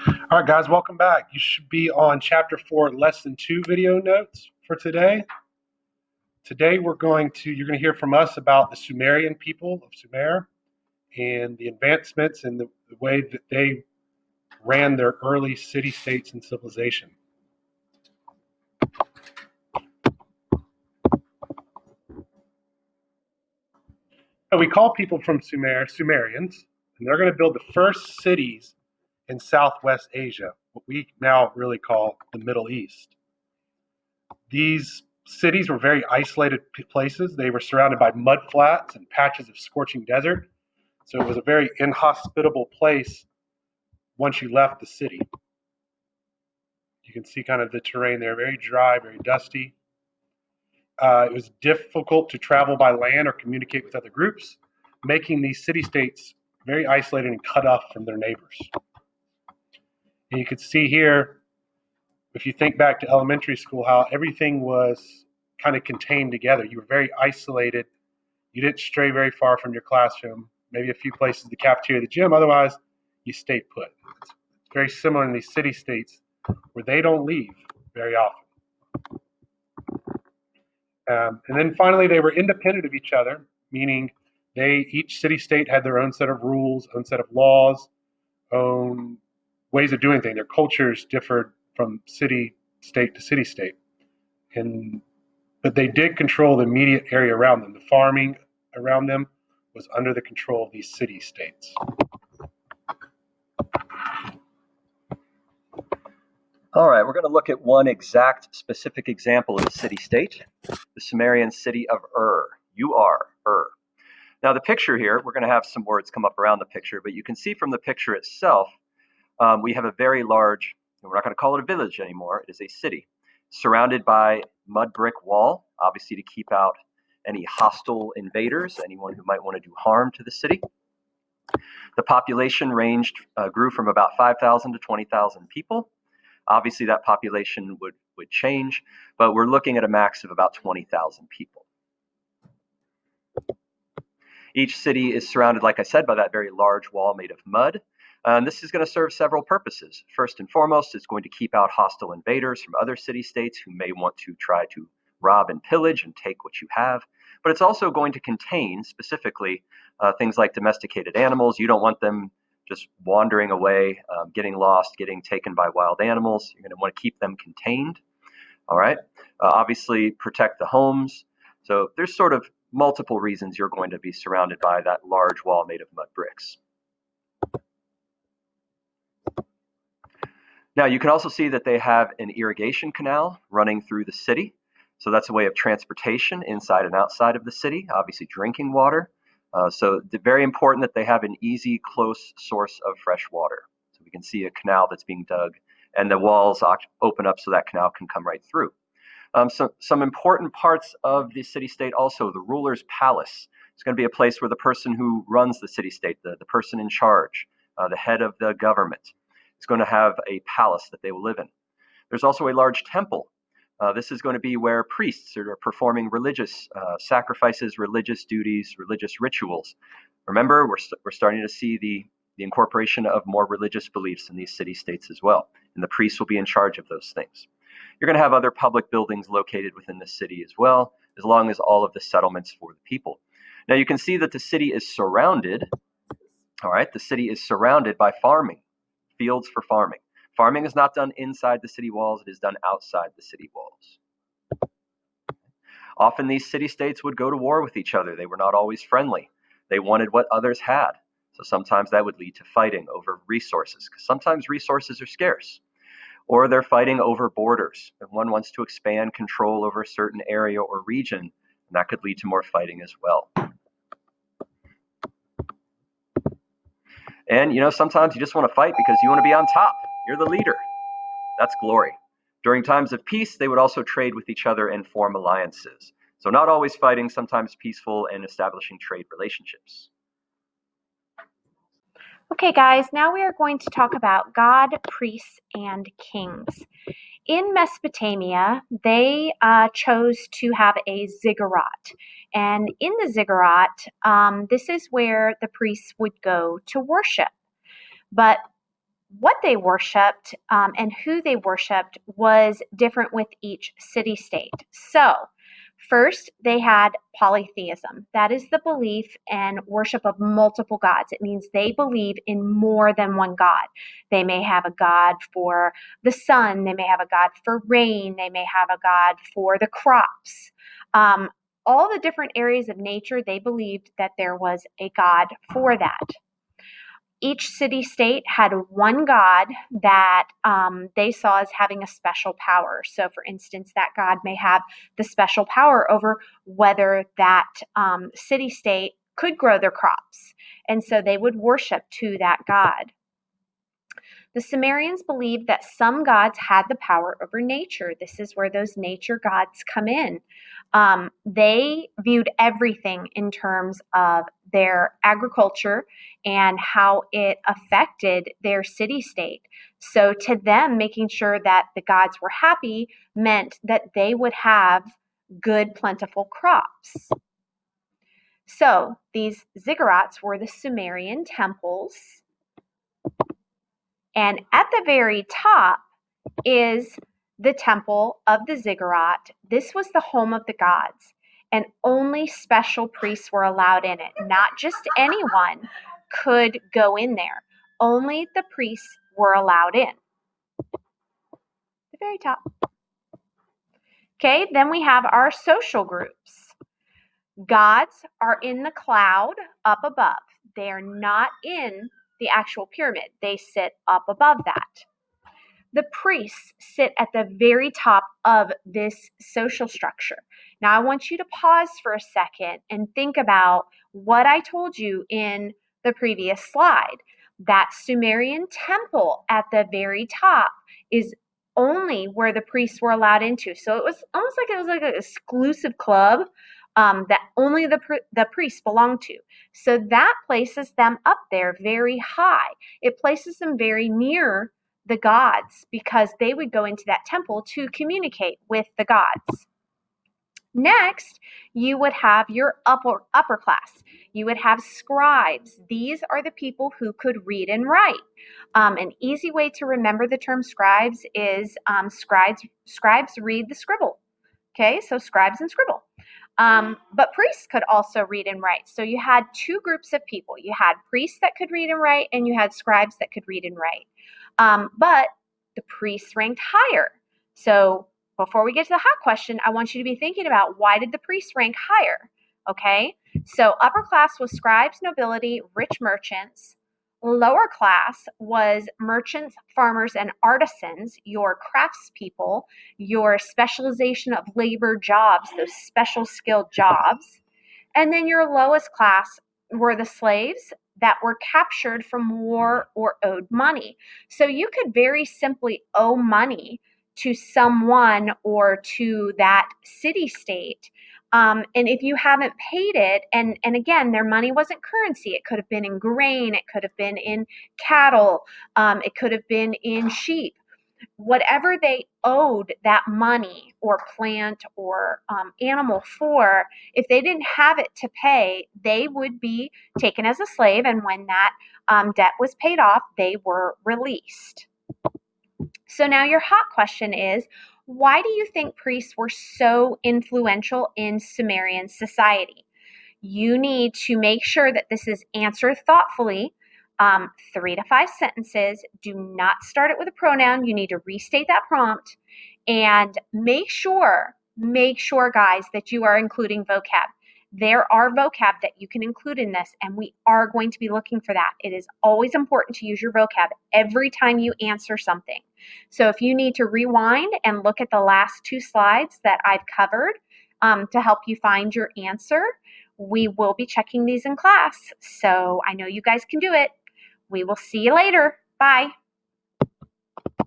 All right, guys, welcome back. You should be on chapter 4, lesson 2 video notes for today. Today you're going to hear from us about the Sumerian people of Sumer and the advancements and the way that they ran their early city-states and civilization. And we call people from Sumer Sumerians, and they're going to build the first cities in Southwest Asia, what we now really call the Middle East. These cities were very isolated places. They were surrounded by mud flats and patches of scorching desert. So it was a very inhospitable place once you left the city. You can see kind of the terrain there, very dry, very dusty. It was difficult to travel by land or communicate with other groups, making these city-states very isolated and cut off from their neighbors. And you can see here, if you think back to elementary school, how everything was kind of contained together. You were very isolated. You didn't stray very far from your classroom, maybe a few places, the cafeteria, the gym. Otherwise, you stayed put. It's very similar in these city-states where they don't leave very often. And then finally, they were independent of each other, meaning each city-state had their own set of rules, own set of laws, own ways of doing things. Their cultures differed from city-state to city-state. But they did control the immediate area around them. The farming around them was under the control of these city-states. All right, we're going to look at one exact specific example of a city-state, the Sumerian city of Ur, Ur. Now the picture here, we're going to have some words come up around the picture, but you can see from the picture itself, we have a very large, we're not going to call it a village anymore, it is a city, surrounded by mud brick wall, obviously to keep out any hostile invaders, anyone who might want to do harm to the city. The population grew from about 5,000 to 20,000 people. Obviously, that population would change, but we're looking at a max of about 20,000 people. Each city is surrounded, like I said, by that very large wall made of mud. And this is going to serve several purposes. First and foremost, it's going to keep out hostile invaders from other city-states who may want to try to rob and pillage and take what you have. But it's also going to contain, specifically, things like domesticated animals. You don't want them just wandering away, getting lost, getting taken by wild animals. You're going to want to keep them contained. All right. Obviously, protect the homes. So there's sort of multiple reasons you're going to be surrounded by that large wall made of mud bricks. Now, you can also see that they have an irrigation canal running through the city. So that's a way of transportation inside and outside of the city, obviously drinking water. So it's very important that they have an easy, close source of fresh water. So we can see a canal that's being dug, and the walls open up so that canal can come right through. Some important parts of the city-state also, the ruler's palace. It's going to be a place where the person who runs the city-state, the person in charge, the head of the government, is going to have a palace that they will live in. There's also a large temple. This is going to be where priests are performing religious sacrifices, religious duties, religious rituals. Remember, we're starting to see the incorporation of more religious beliefs in these city-states as well, and the priests will be in charge of those things. You're going to have other public buildings located within the city as well, as long as all of the settlements for the people. Now you can see that the city is surrounded, all right, the city is surrounded by farming, fields for farming. Farming is not done inside the city walls, it is done outside the city walls. Often these city-states would go to war with each other. They were not always friendly. They wanted what others had. So sometimes that would lead to fighting over resources, because sometimes resources are scarce. Or they're fighting over borders. If one wants to expand control over a certain area or region, and that could lead to more fighting as well. And, sometimes you just want to fight because you want to be on top. You're the leader. That's glory. During times of peace, they would also trade with each other and form alliances. So not always fighting, sometimes peaceful and establishing trade relationships. Okay, guys, now we are going to talk about God, priests, and kings. In Mesopotamia, they chose to have a ziggurat. And in the ziggurat, this is where the priests would go to worship. But what they worshipped and who they worshipped was different with each city-state. So, first, they had polytheism. That is the belief and worship of multiple gods. It means they believe in more than one God. They may have a God for the sun, they may have a God for rain, they may have a God for the crops. All the different areas of nature, they believed that there was a God for that. Each city-state had one god that they saw as having a special power. So, for instance, that god may have the special power over whether that city-state could grow their crops. And so they would worship to that god. The Sumerians believed that some gods had the power over nature. This is where those nature gods come in. They viewed everything in terms of their agriculture and how it affected their city-state. So to them, making sure that the gods were happy meant that they would have good, plentiful crops. So these ziggurats were the Sumerian temples. And at the very top is the temple of the ziggurat. This was the home of the gods, and only special priests were allowed in it. Not just anyone could go in there. Only the priests were allowed in. The very top. Okay, then we have our social groups. Gods are in the cloud up above. They are not in the actual pyramid. They sit up above that. The priests sit at the very top of this social structure. Now, I want you to pause for a second and think about what I told you in the previous slide. That Sumerian temple at the very top is only where the priests were allowed into. So it was almost like an exclusive club that only the priests belonged to. So that places them up there very high. It places them very near the gods because they would go into that temple to communicate with the gods. Next, you would have your upper class. You would have scribes. These are the people who could read and write. An easy way to remember the term scribes is scribes read the scribble. Okay, so scribes and scribble. But priests could also read and write. So you had two groups of people. You had priests that could read and write, and you had scribes that could read and write. But the priests ranked higher. So before we get to the hot question, I want you to be thinking about, why did the priests rank higher? Okay, so upper class was scribes, nobility, rich merchants. Lower class was merchants, farmers, and artisans, your craftspeople, your specialization of labor jobs, those special skilled jobs. And then your lowest class were the slaves that were captured from war or owed money. So you could very simply owe money to someone or to that city-state. And if you haven't paid it, and again, their money wasn't currency. It could have been in grain. It could have been in cattle. It could have been in sheep. Whatever they owed that money or plant or animal for, if they didn't have it to pay, they would be taken as a slave. And when that debt was paid off, they were released. So now your hot question is, why do you think priests were so influential in Sumerian society? You need to make sure that this is answered thoughtfully. 3 to 5 sentences. Do not start it with a pronoun. You need to restate that prompt. And make sure, guys, that you are including vocab. There are vocab that you can include in this, and we are going to be looking for that. It is always important to use your vocab every time you answer something. So if you need to rewind and look at the last 2 slides that I've covered to help you find your answer, we will be checking these in class. So I know you guys can do it. We will see you later. Bye.